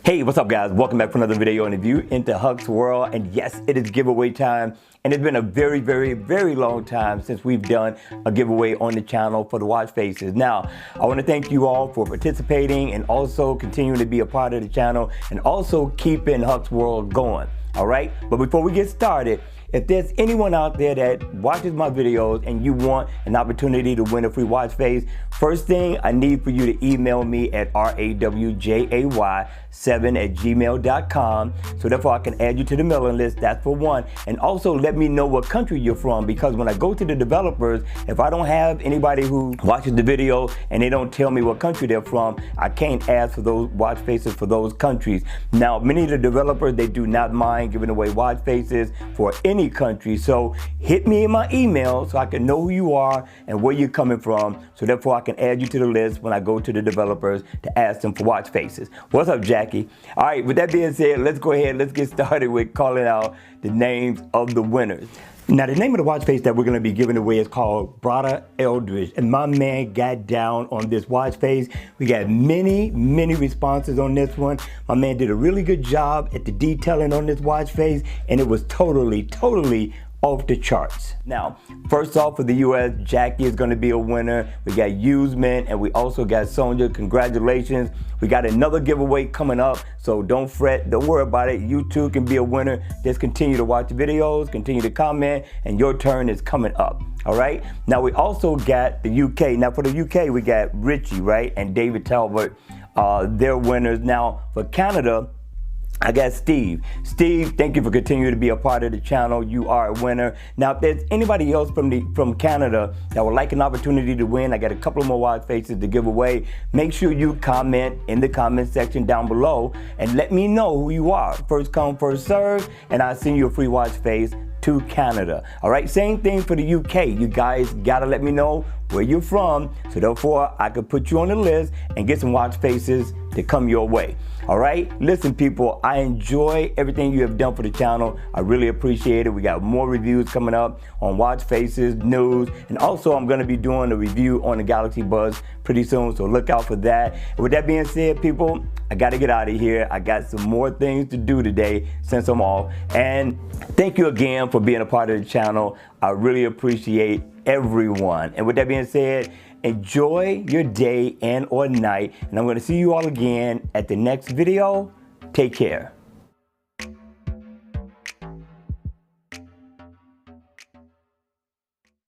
Hey, what's up guys? Welcome back for another video and review into Huck's World. And yes, it is giveaway time. And it's been a very long time since we've done a giveaway on the channel for the watch faces. Now, I want to thank you all for participating and also continuing to be a part of the channel and also keeping Huck's World going. All right, but before we get started, if there's anyone out there that watches my videos and you want an opportunity to win a free watch face, first thing I need for you to email me at rawjay7@gmail.com so therefore I can add you to the mailing list. That's for one. And also let me know what country you're from, because when I go to the developers, if I don't have anybody who watches the video and they don't tell me what country they're from, I can't ask for those watch faces for those countries. Now, many of the developers, they do not mind giving away watch faces for any country. So hit me in my email so I can know who you are and where you're coming from. So therefore I can add you to the list when I go to the developers to ask them for watch faces. What's up, Jackie? All right, with that being said, let's go ahead. Let's get started with calling out the names of the winners. Now, the name of the watch face that we're going to be giving away is called Brada Eldridge. And my man got down on this watch face. We got many responses on this one. My man did a really good job at the detailing on this watch face, and it was totally off the charts. Now, first off, for the US, Jackie is going to be a winner. We got Usman, and we also got Sonia. Congratulations. We got another giveaway coming up, so don't fret, don't worry about it. You too can be a winner. Just continue to watch the videos, continue to comment, and your turn is coming up. All right. Now, we also got the UK. Now, for the UK, we got Richie, right, and David Talbot. They're winners. Now, for Canada, I got Steve. Steve, thank you for continuing to be a part of the channel. You are a winner. Now, if there's anybody else from Canada that would like an opportunity to win, I got a couple of more watch faces to give away. Make sure you comment in the comment section down below and let me know who you are. First come, first serve, and I'll send you a free watch face to Canada. All right, same thing for the UK. You guys gotta let me know where you're from, so therefore I could put you on the list and get some watch faces to come your way. All right, listen people, I enjoy everything you have done for the channel. I really appreciate it. We got more reviews coming up on watch faces, news, and also I'm gonna be doing a review on the Galaxy Buds pretty soon, so look out for that. And with that being said, people, I gotta get out of here. I got some more things to do today since I'm off. And thank you again for being a part of the channel. I really appreciate everyone. And with that being said, enjoy your day and or night. And I'm going to see you all again at the next video. Take care.